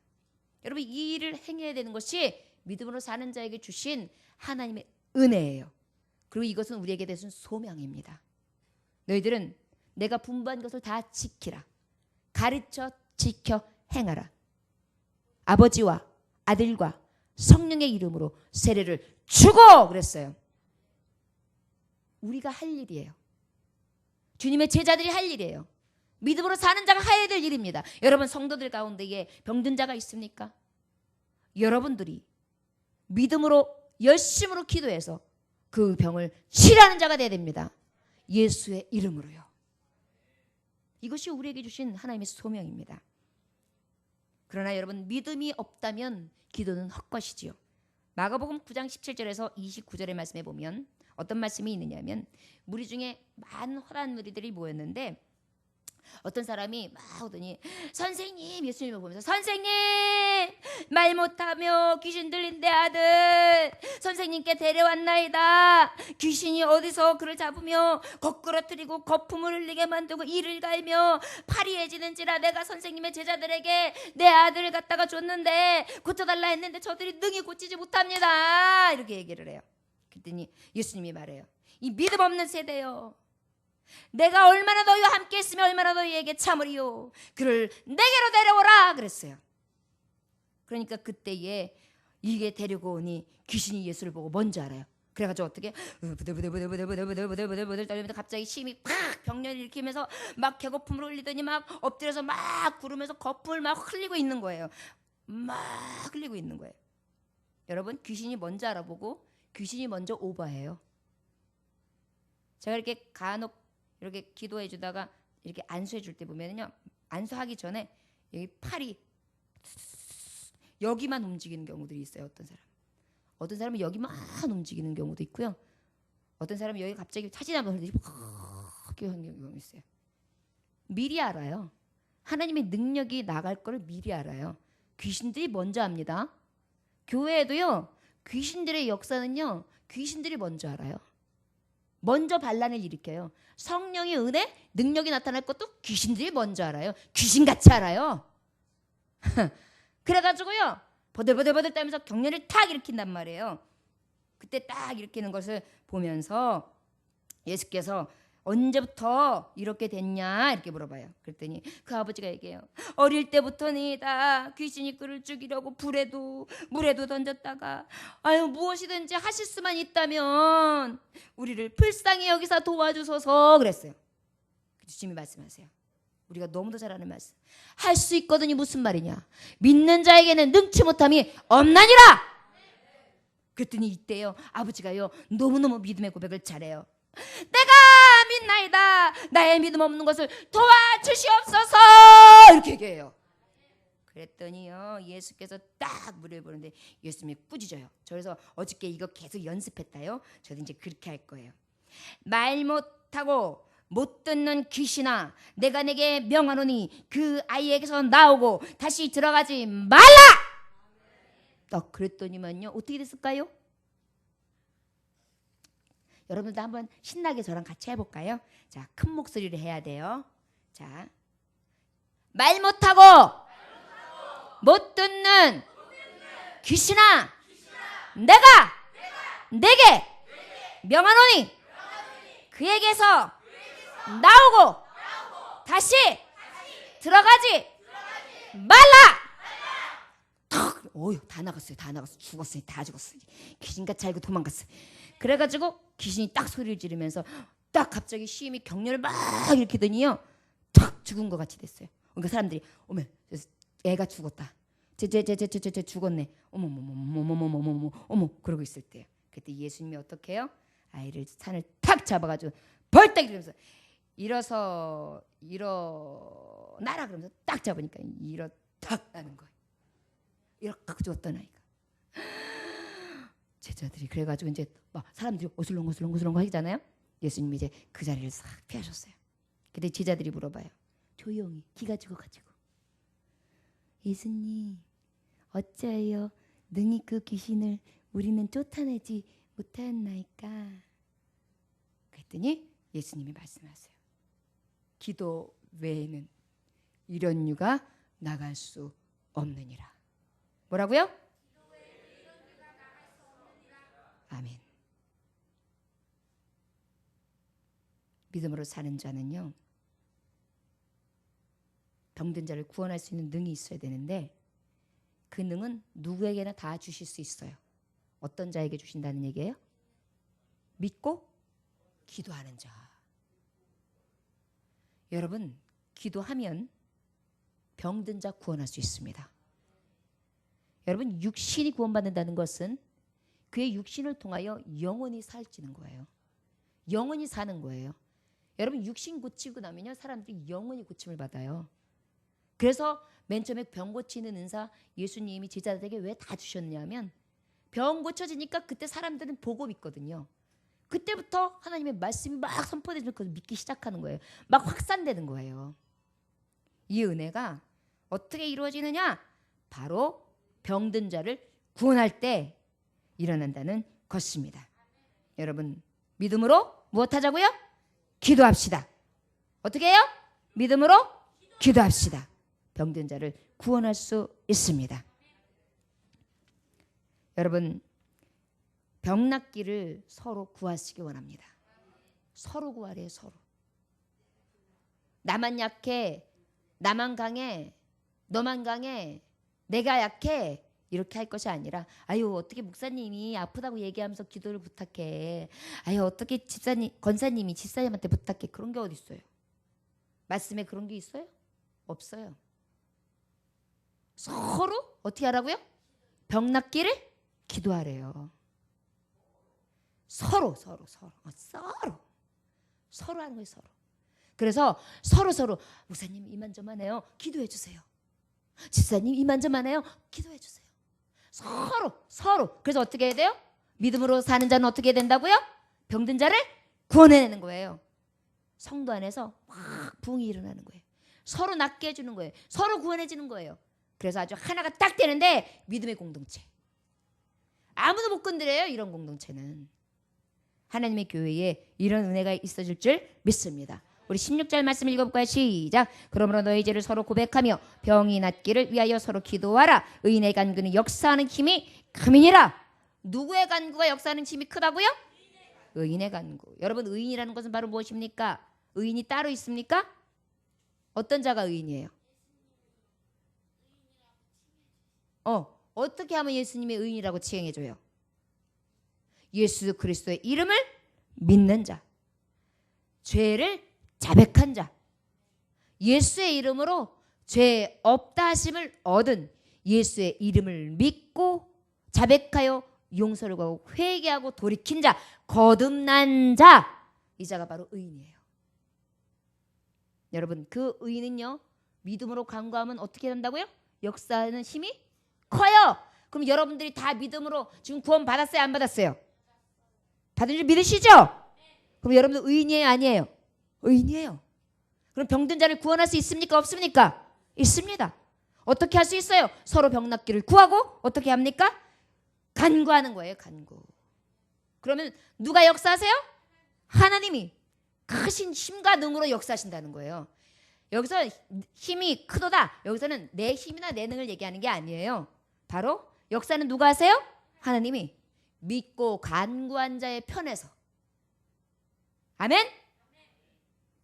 여러분 이 일을 행해야 되는 것이 믿음으로 사는 자에게 주신 하나님의 은혜예요. 그리고 이것은 우리에게 대한 소명입니다. 너희들은 내가 분부한 것을 다 지키라. 가르쳐 지켜 행하라. 아버지와 아들과 성령의 이름으로 세례를 주고 그랬어요. 우리가 할 일이에요. 주님의 제자들이 할 일이에요. 믿음으로 사는 자가 해야 될 일입니다. 여러분 성도들 가운데에 병든 자가 있습니까? 여러분들이 믿음으로 열심으로 기도해서 그 병을 치료하는 자가 되어야 됩니다. 예수의 이름으로요. 이것이 우리에게 주신 하나님의 소명입니다. 그러나 여러분 믿음이 없다면 기도는 헛것이지요. 마가복음 9장 17절에서 29절의 말씀에 보면 어떤 말씀이 있느냐면 무리 중에 많은 허다한 무리들이 모였는데 어떤 사람이 막 오더니 선생님, 예수님을 보면서 선생님 말 못하며 귀신 들린 내 아들 선생님께 데려왔나이다. 귀신이 어디서 그를 잡으며 거꾸러뜨리고 거품을 흘리게 만들고 이를 갈며 팔이 해지는지라 내가 선생님의 제자들에게 내 아들을 갖다가 줬는데 고쳐달라 했는데 저들이 능히 고치지 못합니다. 이렇게 얘기를 해요. 그랬더니 예수님이 말해요. 이 믿음 없는 세대요, 내가 얼마나 너희와 함께 있으며 얼마나 너희에게 참으리요. 그를 내게로 데려오라 그랬어요. 그러니까 그때에 이게 데리고 오니 귀신이 예수를 보고 뭔지 알아요. 그래가지고 어떻게 부들부들 떨리면서 갑자기 심이 팍 병렬을 일으키면서 막 개거품을 흘리더니 막 엎드려서 막 구르면서 거품을 막 흘리고 있는 거예요. 막 흘리고 있는 거예요. 여러분 귀신이 먼저 알아보고 귀신이 먼저 오버해요. 제가 이렇게 간혹 이렇게 기도해 주다가 이렇게 안수해 줄 때 보면요, 안수하기 전에 여기 팔이 여기만 움직이는 경우들이 있어요. 어떤 사람은 여기만 움직이는 경우도 있고요. 어떤 사람은 여기 갑자기 사진 한번 흘리고 이렇게 하는 경우가 있어요. 미리 알아요. 하나님의 능력이 나갈 거를 미리 알아요. 귀신들이 먼저 압니다. 교회에도요, 귀신들의 역사는요, 귀신들이 먼저 알아요. 먼저 반란을 일으켜요. 성령의 은혜, 능력이 나타날 것도 귀신들이 먼저 알아요. 귀신같이 알아요. 그래가지고요, 버들버들버들 떨면서 격려를 탁 일으킨단 말이에요. 그때 딱 일으키는 것을 보면서 예수께서 언제부터 이렇게 됐냐 이렇게 물어봐요. 그랬더니 그 아버지가 얘기해요. 어릴 때부터니다 귀신이 그를 죽이려고 불에도 물에도 던졌다가 무엇이든지 하실 수만 있다면 우리를 불쌍히 여기서 도와주소서 그랬어요. 주님이 말씀하세요. 우리가 너무도 잘 아는 말씀. 할 수 있거든이 무슨 말이냐. 믿는 자에게는 능치 못함이 없나니라. 그랬더니 이때요 아버지가요 너무너무 믿음의 고백을 잘해요. 내가 믿나이다. 나의 믿음 없는 것을 도와주시옵소서 이렇게 얘기해요. 그랬더니요 예수께서 딱 물을 보는데 예수님이 꾸짖어요. 그래서 어저께 이거 계속 연습했다요. 저도 이제 그렇게 할 거예요. 말 못하고 못 듣는 귀신아 내가 내게 명하노니 그 아이에게서 나오고 다시 들어가지 말라. 그랬더니만요 어떻게 됐을까요? 여러분도 한번 신나게 저랑 같이 해볼까요? 자, 큰 목소리로 해야 돼요. 자, 말 못하고 못 듣는 귀신아 내가 내게 명하노니 그에게서 나오고 다시 들어가지 말라. 다 나갔어요. 다 나갔어. 죽었어요. 다 죽었어요. 귀신같이 알고 도망갔어요. 그래가지고 귀신이 딱 소리를 지르면서 딱 갑자기 시임이 격려를 막 일으키더니요 탁 죽은 것 같이 됐어요. 그러니까 사람들이 어머 애가 죽었다. 쟤 죽었네. 어머 그러고 있을 때요. 그때 예수님이 어떻게 해요? 아이를 산을 탁 잡아가지고 벌떡 일으키면서 일어나라 그러면서 딱 잡으니까 탁 나는 거예요. 이렇게 죽었던 아이가. 제자들이 그래가지고 이제 막 사람들이 어슬렁 하잖아요. 예수님이 이제 그 자리를 싹 피하셨어요. 근데 제자들이 물어봐요. 조용히 기가 죽어가지고 예수님 어찌하여 능히 그 귀신을 우리는 쫓아내지 못하였나이까. 그랬더니 예수님이 말씀하세요. 기도 외에는 이런 유가 나갈 수 없느니라. 뭐라고요? 아멘. 믿음으로 사는 자는요 병든 자를 구원할 수 있는 능이 있어야 되는데 그 능은 누구에게나 다 주실 수 있어요. 어떤 자에게 주신다는 얘기예요? 믿고 기도하는 자. 여러분 기도하면 병든 자 구원할 수 있습니다. 여러분 육신이 구원받는다는 것은 그의 육신을 통하여 영원히 살찌는 거예요. 영원히 사는 거예요. 여러분 육신 고치고 나면요 사람들이 영원히 고침을 받아요. 그래서 맨 처음에 병 고치는 은사 예수님이 제자들에게 왜 다 주셨냐면 병 고쳐지니까 그때 사람들은 보고 믿거든요. 그때부터 하나님의 말씀이 막 선포되면 그걸 믿기 시작하는 거예요. 막 확산되는 거예요. 이 은혜가 어떻게 이루어지느냐? 바로 병든 자를 구원할 때 일어난다는 것입니다. 여러분 믿음으로 무엇하자고요? 기도합시다. 어떻게 해요? 믿음으로 기도합시다. 병든 자를 구원할 수 있습니다. 여러분 병 낫기를 서로 구하시기 원합니다. 서로 구하래요. 서로. 나만 약해, 나만 강해, 너만 강해, 내가 약해 이렇게 할 것이 아니라 아유 어떻게 목사님이 아프다고 얘기하면서 기도를 부탁해. 아유 어떻게 권사님이 집사님한테 부탁해. 그런 게 어디 있어요? 말씀에 그런 게 있어요? 없어요. 서로 어떻게 하라고요? 병 낫기를 기도하래요. 서로 하는 거예요. 서로. 그래서 서로 목사님 이만저만해요. 기도해 주세요. 집사님 이만저만해요. 기도해 주세요. 서로. 그래서 어떻게 해야 돼요? 믿음으로 사는 자는 어떻게 해야 된다고요? 병든 자를 구원해내는 거예요. 성도 안에서 확 부흥이 일어나는 거예요. 서로 낫게 해주는 거예요. 서로 구원해주는 거예요. 그래서 아주 하나가 딱 되는데 믿음의 공동체. 아무도 못 건드려요. 이런 공동체는. 하나님의 교회에 이런 은혜가 있어질 줄 믿습니다. 우리 16절 말씀 읽어볼까요? 시작. 그러므로 너희 죄를 서로 고백하며 병이 낫기를 위하여 서로 기도하라. 의인의 간구는 역사하는 힘이 크미니라. 누구의 간구가 역사하는 힘이 크다고요? 의인의 간구. 여러분, 의인이라는 것은 바로 무엇입니까? 의인이 따로 있습니까? 어떤 자가 의인이에요? 어떻게 하면 예수님이 의인이라고 칭해줘요? 예수 그리스도의 이름을 믿는 자, 죄를 자백한 자, 예수의 이름으로 죄 없다 하심을 얻은, 예수의 이름을 믿고 자백하여 용서를 구하고 회개하고 돌이킨 자, 거듭난 자, 이 자가 바로 의인이에요. 여러분, 그 의인은요, 믿음으로 간구하면 어떻게 된다고요? 역사하는 힘이 커요. 그럼 여러분들이 다 믿음으로 지금 구원 받았어요, 안 받았어요? 받은 줄 믿으시죠? 그럼 여러분들 의인이에요, 아니에요? 의인이에요. 그럼 병든 자를 구원할 수 있습니까, 없습니까? 있습니다. 어떻게 할 수 있어요? 서로 병 낫기를 구하고 어떻게 합니까? 간구하는 거예요, 간구. 그러면 누가 역사하세요? 하나님이 크신 힘과 능으로 역사하신다는 거예요. 여기서 힘이 크도다, 여기서는 내 힘이나 내 능을 얘기하는 게 아니에요. 바로 역사는 누가 하세요? 하나님이. 믿고 간구한 자의 편에서. 아멘?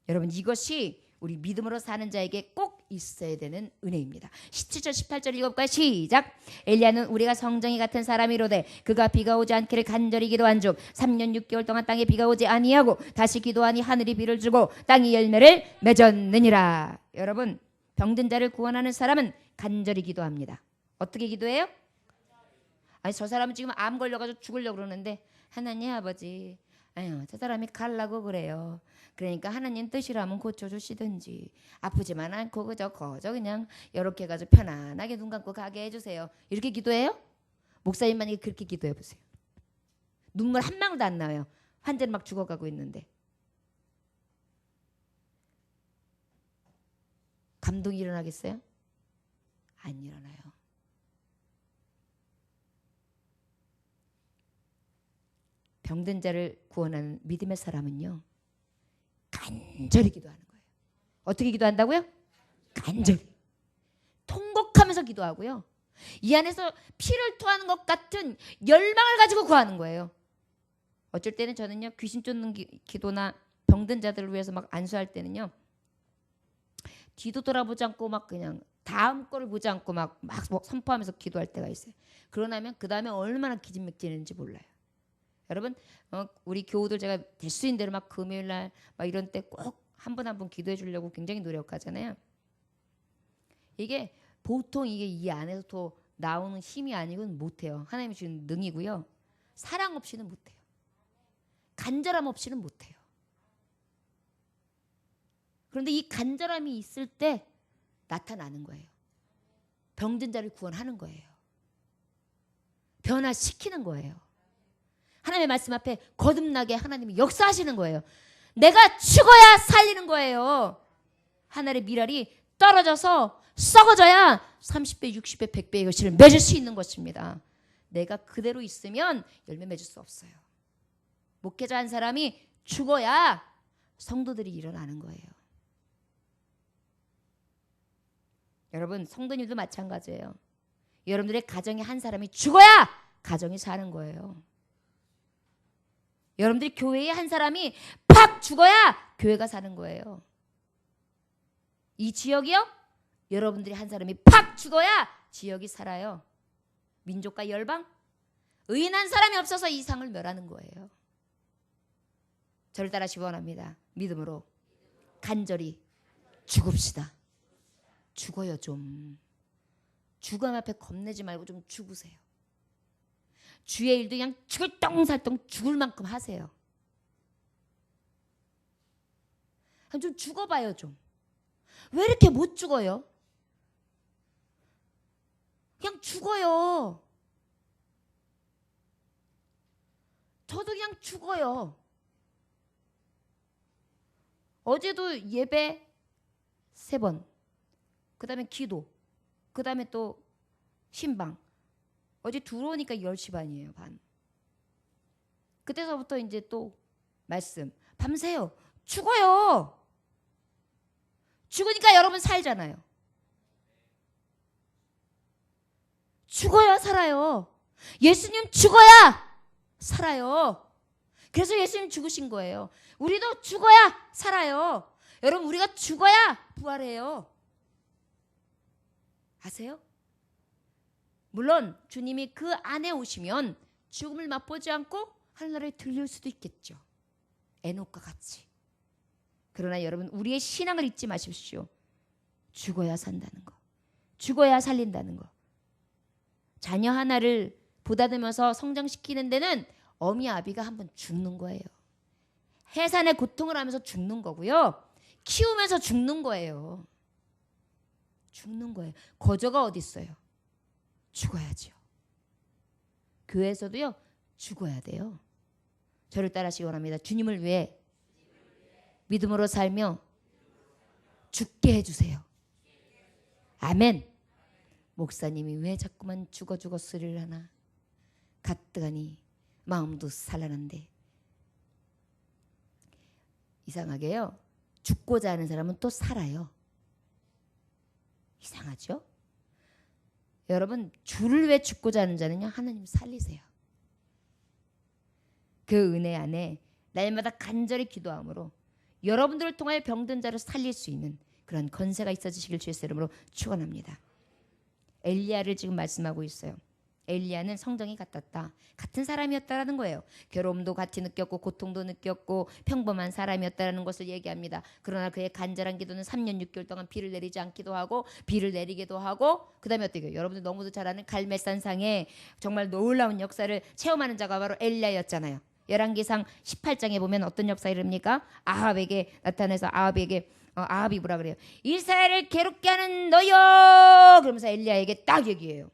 여러분, 이것이 우리 믿음으로 사는 자에게 꼭 있어야 되는 은혜입니다. 17절 18절 읽어볼까요? 시작. 엘리야는 우리가 성정이 같은 사람이로되 그가 비가 오지 않기를 간절히 기도한 중 3년 6개월 동안 땅에 비가 오지 아니하고 다시 기도하니 하늘이 비를 주고 땅이 열매를 맺었느니라. 여러분, 병든 자를 구원하는 사람은 간절히 기도합니다. 어떻게 기도해요? 아니, 저 사람은 지금 암 걸려가지고 죽으려고 그러는데, 하나님 아버지, 아유, 저 사람이 갈라고 그래요. 그러니까 하나님 뜻이라면 고쳐주시든지, 아프지만 않고 그저 그냥 이렇게 해가지고 편안하게 눈 감고 가게 해주세요. 이렇게 기도해요? 목사님 만약에 그렇게 기도해 보세요. 눈물 한 방울도 안 나와요. 환자는 막 죽어가고 있는데. 감동이 일어나겠어요? 안 일어나요. 병든 자를 구원하는 믿음의 사람은요, 간절히 기도하는 거예요. 어떻게 기도한다고요? 간절히. 통곡하면서 기도하고요. 이 안에서 피를 토하는 것 같은 열망을 가지고 구하는 거예요. 어쩔 때는 저는요, 귀신 쫓는 기도나 병든 자들을 위해서 막 안수할 때는요, 뒤도 돌아보지 않고 막 그냥 다음 거를 보지 않고 막 선포하면서 기도할 때가 있어요. 그러나면 그 다음에 얼마나 기진맥진했는지 몰라요. 여러분, 우리 교우들 제가 될 수 있는 대로 막 금요일날 막 이런 때 꼭 한 분 한 분 기도해 주려고 굉장히 노력하잖아요. 이게 보통 이게 이 안에서 더 나오는 힘이 아니고는 못해요. 하나님이 주는 능이고요. 사랑 없이는 못해요. 간절함 없이는 못해요. 그런데 이 간절함이 있을 때 나타나는 거예요. 병든 자를 구원하는 거예요. 변화시키는 거예요. 하나님의 말씀 앞에 거듭나게 하나님이 역사하시는 거예요. 내가 죽어야 살리는 거예요. 하늘의 미랄이 떨어져서 썩어져야 30배, 60배, 100배의 결실을 맺을 수 있는 것입니다. 내가 그대로 있으면 열매 맺을 수 없어요. 목회자 한 사람이 죽어야 성도들이 일어나는 거예요. 여러분, 성도님도 마찬가지예요. 여러분들의 가정에 한 사람이 죽어야 가정이 사는 거예요. 여러분들이 교회에 한 사람이 팍 죽어야 교회가 사는 거예요. 이 지역이요? 여러분들이 한 사람이 팍 죽어야 지역이 살아요. 민족과 열방? 의인 한 사람이 없어서 이 상을 멸하는 거예요. 저를 따라하시기 원합니다. 믿음으로 간절히 죽읍시다. 죽어요 좀. 죽음 앞에 겁내지 말고 좀 죽으세요. 주의 일도 그냥 죽을 똥살똥 죽을 만큼 하세요. 좀 죽어봐요 좀. 왜 이렇게 못 죽어요? 그냥 죽어요. 저도 그냥 죽어요. 어제도 예배 3번, 그 다음에 기도, 그 다음에 또 신방. 어제 들어오니까 10시 반이에요. 반. 그때서부터 이제 또 말씀. 밤새요. 죽어요. 죽으니까 여러분 살잖아요. 죽어야 살아요. 예수님 죽어야 살아요. 그래서 예수님 죽으신 거예요. 우리도 죽어야 살아요. 여러분, 우리가 죽어야 부활해요. 아세요? 물론 주님이 그 안에 오시면 죽음을 맛보지 않고 하늘나라에 들릴 수도 있겠죠. 에녹과 같이. 그러나 여러분, 우리의 신앙을 잊지 마십시오. 죽어야 산다는 거. 죽어야 살린다는 거. 자녀 하나를 보다듬어서 성장시키는 데는 어미 아비가 한번 죽는 거예요. 해산의 고통을 하면서 죽는 거고요. 키우면서 죽는 거예요. 죽는 거예요. 거저가 어디 있어요? 죽어야죠. 교회에서도요, 죽어야 돼요. 저를 따라하시기 원합니다. 주님을 위해 믿음으로 살며 죽게 해주세요. 아멘. 목사님이 왜 자꾸만 죽어 쓰리려나? 가뜩하니 마음도 산란한데. 이상하게요, 죽고자 하는 사람은 또 살아요. 이상하죠? 여러분, 주를 왜 죽고자 하는 자는요, 하나님 살리세요. 그 은혜 안에 날마다 간절히 기도함으로 여러분들을 통하여 병든 자를 살릴 수 있는 그런 건세가 있어지시길 주의 이름으로 축원합니다. 엘리야를 지금 말씀하고 있어요. 엘리야는 성정이 같았다. 같은 사람이었다라는 거예요. 괴로움도 같이 느꼈고 고통도 느꼈고 평범한 사람이었다라는 것을 얘기합니다. 그러나 그의 간절한 기도는 3년 6개월 동안 비를 내리지 않기도 하고 비를 내리기도 하고, 그 다음에 어떻게 해요? 여러분들 너무도 잘 아는 갈멜산상에 정말 놀라운 역사를 체험하는 자가 바로 엘리야였잖아요. 열왕기상 18장에 보면 어떤 역사를 합니까? 아합에게 나타나서 아합이 뭐라 그래요? 이스라엘을 괴롭게 하는 너여! 그러면서 엘리야에게 딱 얘기해요.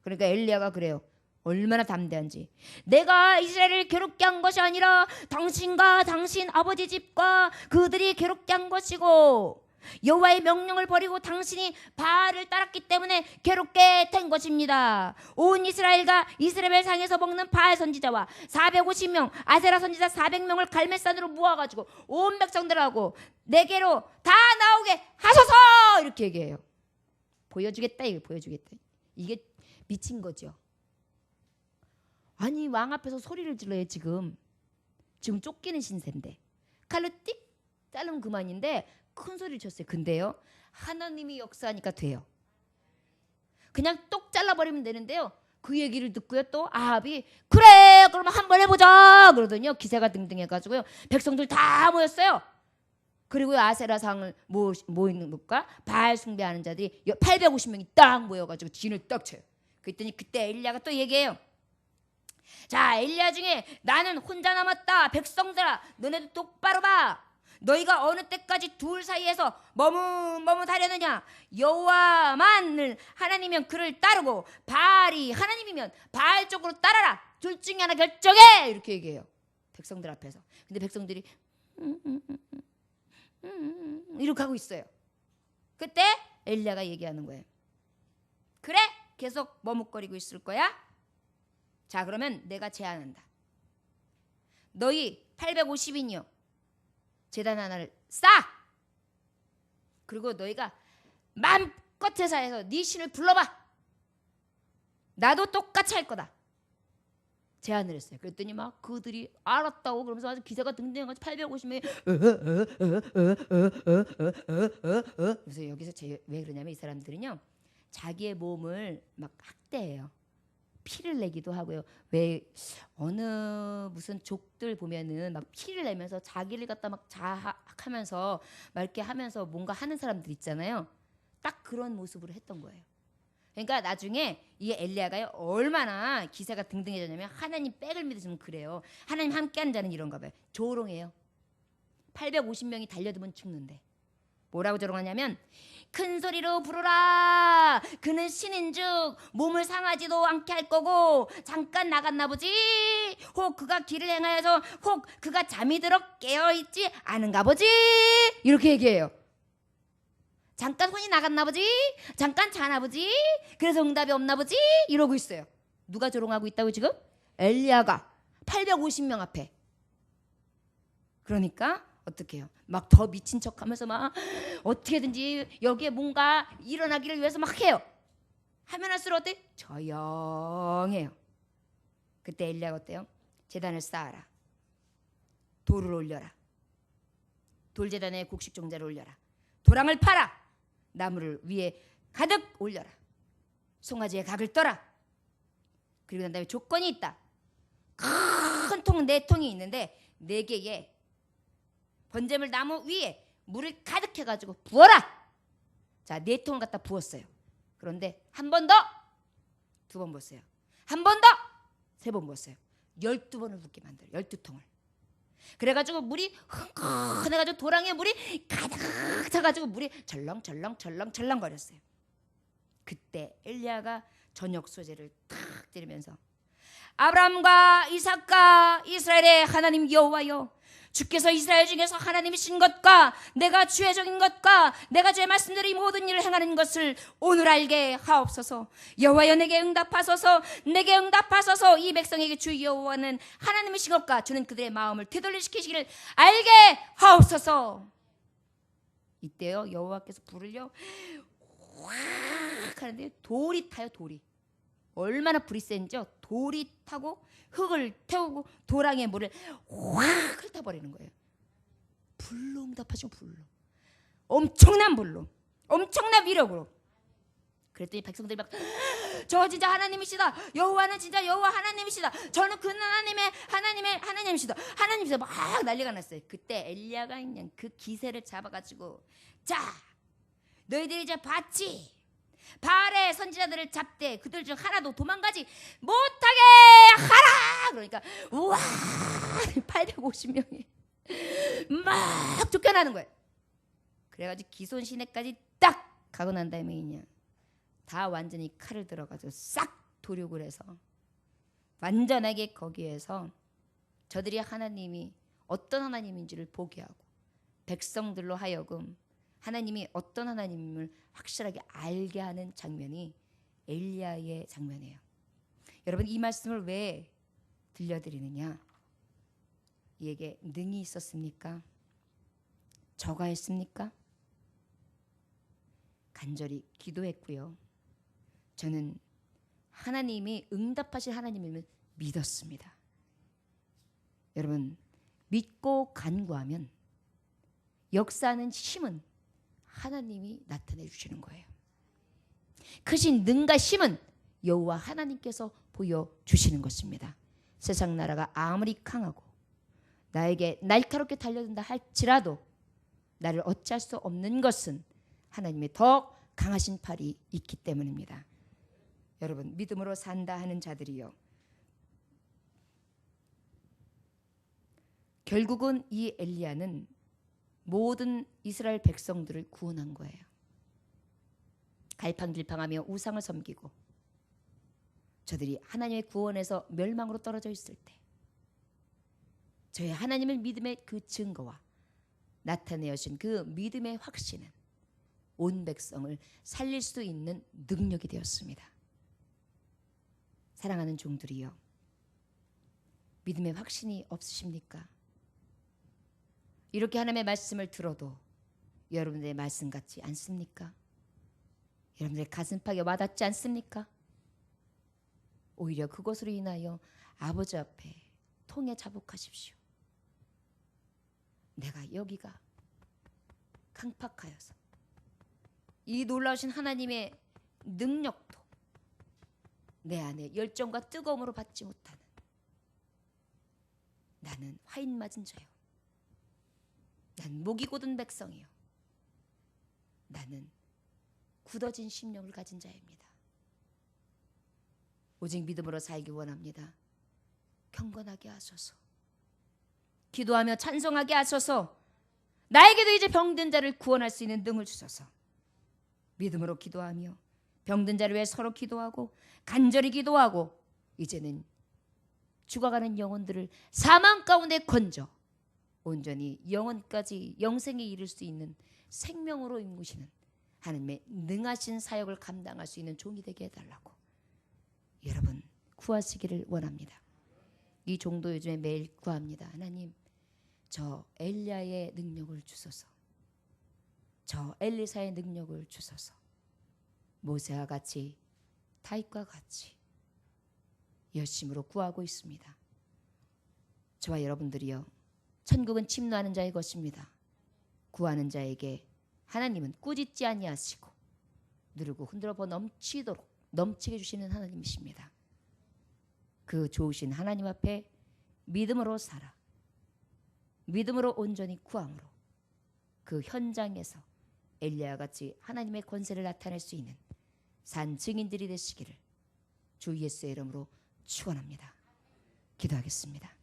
그러니까 엘리야가 그래요. 얼마나 담대한지. 내가 이스라엘을 괴롭게 한 것이 아니라 당신과 당신 아버지 집과 그들이 괴롭게 한 것이고, 여호와의 명령을 버리고 당신이 바알을 따랐기 때문에 괴롭게 된 것입니다. 온 이스라엘과 이스라엘 상에서 먹는 바알 선지자와 450명 아세라 선지자 400명을 갈멜산으로 모아가지고 온 백성들하고 내게로 다 나오게 하소서! 이렇게 얘기해요. 보여주겠다, 이거 보여주겠다. 이게 미친 거죠. 아니, 왕 앞에서 소리를 질러요. 지금 쫓기는 신세인데 칼로 띡 자르면 그만인데 큰 소리를 쳤어요. 근데요, 하나님이 역사하니까 돼요. 그냥 똑 잘라버리면 되는데요, 그 얘기를 듣고요, 또 아합이 그래 그러면 한번 해보자 그러더니요, 기세가 등등해가지고요, 백성들 다 모였어요. 그리고 아세라상을 모이는 것과 바알 숭배하는 자들이 850명이 딱 모여가지고 진을 딱 쳐요. 그랬더니 그때 엘리야가 또 얘기해요. 자, 엘리야 중에 나는 혼자 남았다. 백성들아, 너네도 똑바로 봐. 너희가 어느 때까지 둘 사이에서 머뭇하려느냐? 여호와만을 하나님이면 그를 따르고 바알이 하나님이면 바알 쪽으로 따라라. 둘 중에 하나 결정해. 이렇게 얘기해요, 백성들 앞에서. 근데 백성들이 이렇게 하고 있어요. 그때 엘리야가 얘기하는 거예요. 그래? 계속 머뭇거리고 있을 거야? 자, 그러면 내가 제안한다. 너희 850인이요, 제단 하나를 쌓아. 그리고 너희가 마음껏 제사해서 네 신을 불러봐. 나도 똑같이 할 거다. 제안을 했어요. 그랬더니 막 그들이 알았다고 그러면서 아주 기세가 등등해가지고 850명이 그래서 여기서 왜 그러냐면, 이 사람들은요, 자기의 몸을 막 학대해요. 피를 내기도 하고요. 왜 어느 무슨 족들 보면은 막 피를 내면서 자기를 갖다 막 자학하면서 막 이렇게 하면서 뭔가 하는 사람들 있잖아요. 딱 그런 모습으로 했던 거예요. 그러니까 나중에 이 엘리야가 얼마나 기세가 등등해졌냐면, 하나님 백을 믿으시면 그래요. 하나님 함께하는 자는 이런가 봐요. 조롱해요. 850명이 달려들면 죽는데 뭐라고 조롱하냐면, 큰 소리로 부르라. 그는 신인즉 몸을 상하지도 않게 할 거고 잠깐 나갔나 보지. 혹 그가 길을 행하여서 혹 그가 잠이 들어 깨어있지 않은가 보지. 이렇게 얘기해요. 잠깐 혼이 나갔나 보지. 잠깐 자나 보지. 그래서 응답이 없나 보지. 이러고 있어요. 누가 조롱하고 있다고 지금? 엘리야가 850명 앞에. 그러니까 어떻게 해요? 막 더 미친 척하면서 막 어떻게든지 여기에 뭔가 일어나기를 위해서 막 해요. 하면 할수록 어때? 조용해요. 그때 엘리야가 어때요? 제단을 쌓아라. 돌을 올려라. 돌제단에 곡식 종자를 올려라. 도랑을 파라. 나무를 위에 가득 올려라. 송아지에 각을 떠라. 그리고 난 다음에 조건이 있다. 큰 통 4통이 있는데 4개의 번제물 나무 위에 물을 가득 해가지고 부어라. 자, 4통을 갖다 부었어요. 그런데 한 번 더, 2번 부었어요. 한 번 더, 3번 부었어요. 12번을 붓게 만들어요. 12통을. 그래가지고 물이 흥건해가지고 도랑에 물이 가득 차가지고 물이 철렁철렁 거렸어요. 그때 엘리야가 저녁 소재를 탁 들으면서 아브라함과 이삭과 이스라엘의 하나님 여호와여, 주께서 이스라엘 중에서 하나님이신 것과 내가 주의 종인 것과 내가 주의 말씀대로 이 모든 일을 행하는 것을 오늘 알게 하옵소서. 여호와여, 내게 응답하소서. 내게 응답하소서. 이 백성에게 주 여호와는 하나님이신 것과 주는 그들의 마음을 되돌리시키시기를 알게 하옵소서. 이때요 여호와께서 불을요 확 하는데 돌이 타요. 돌이 얼마나 불이 센지요. 돌이 타고 흙을 태우고 도랑의 물을 확 훑어버리는 거예요. 불로 응답하시고 불로, 엄청난 불로, 엄청난 위력으로. 그랬더니 백성들이 막 저 진짜 하나님이시다. 여호와는 진짜 여호와 하나님이시다. 저는 그 하나님이시다. 하나님이시다. 막 난리가 났어요. 그때 엘리야가 그냥 그 기세를 잡아가지고 자, 너희들이 이제 봤지? 바알의 선지자들을 잡되 그들 중 하나도 도망가지 못하게 하라. 그러니까 우와 850명이 막 쫓겨나는 거예요. 그래가지고 기손 시내까지 딱 가고 난 다음에 그냥 다 완전히 칼을 들어가지고 싹 도륙을 해서 완전하게 거기에서 저들이 하나님이 어떤 하나님인지를 보게 하고 백성들로 하여금 하나님이 어떤 하나님을 확실하게 알게 하는 장면이 엘리야의 장면이에요. 여러분, 이 말씀을 왜 들려드리느냐? 이에게 능이 있었습니까? 저가했습니까? 간절히 기도했고요. 저는 하나님이 응답하실 하나님임을 믿었습니다. 여러분, 믿고 간구하면 역사하는 힘은 하나님이 나타내 주시는 거예요. 크신 능과 힘은 여호와 하나님께서 보여주시는 것입니다. 세상 나라가 아무리 강하고 나에게 날카롭게 달려든다 할지라도 나를 어찌할 수 없는 것은 하나님의 더 강하신 팔이 있기 때문입니다. 여러분, 믿음으로 산다 하는 자들이요, 결국은 이 엘리야는 모든 이스라엘 백성들을 구원한 거예요. 갈팡질팡하며 우상을 섬기고 저들이 하나님의 구원에서 멸망으로 떨어져 있을 때 저의 하나님을 믿음의 그 증거와 나타내신 그 믿음의 확신은 온 백성을 살릴 수 있는 능력이 되었습니다. 사랑하는 종들이여, 믿음의 확신이 없으십니까? 이렇게 하나님의 말씀을 들어도 여러분들의 말씀 같지 않습니까? 여러분들의 가슴팍에 와닿지 않습니까? 오히려 그것으로 인하여 아버지 앞에 통에 자복하십시오. 내가 여기가 강팍하여서 이 놀라우신 하나님의 능력도 내 안에 열정과 뜨거움으로 받지 못하는 나는 화인 맞은 자요, 난 목이 곧은 백성이요, 나는 굳어진 심령을 가진 자입니다. 오직 믿음으로 살기 원합니다. 경건하게 하소서. 기도하며 찬송하게 하소서. 나에게도 이제 병든 자를 구원할 수 있는 능을 주소서. 믿음으로 기도하며 병든 자를 위해 서로 기도하고 간절히 기도하고 이제는 죽어가는 영혼들을 사망 가운데 건져 온전히 영혼까지 영생에 이를 수 있는 생명으로 인구시는 하나님의 능하신 사역을 감당할 수 있는 종이 되게 해달라고 여러분 구하시기를 원합니다. 이 종도 요즘에 매일 구합니다. 하나님, 저 엘리야의 능력을 주소서. 저 엘리사의 능력을 주소서. 모세와 같이 다윗과 같이 열심으로 구하고 있습니다. 저와 여러분들이요, 천국은 침노하는 자의 것입니다. 구하는 자에게 하나님은 꾸짖지 아니하시고 누르고 흔들어 버 넘치게 주시는 하나님이십니다. 그 좋으신 하나님 앞에 믿음으로 살아, 믿음으로 온전히 구함으로 그 현장에서 엘리야와 같이 하나님의 권세를 나타낼 수 있는 산 증인들이 되시기를 주 예수의 이름으로 축원합니다. 기도하겠습니다.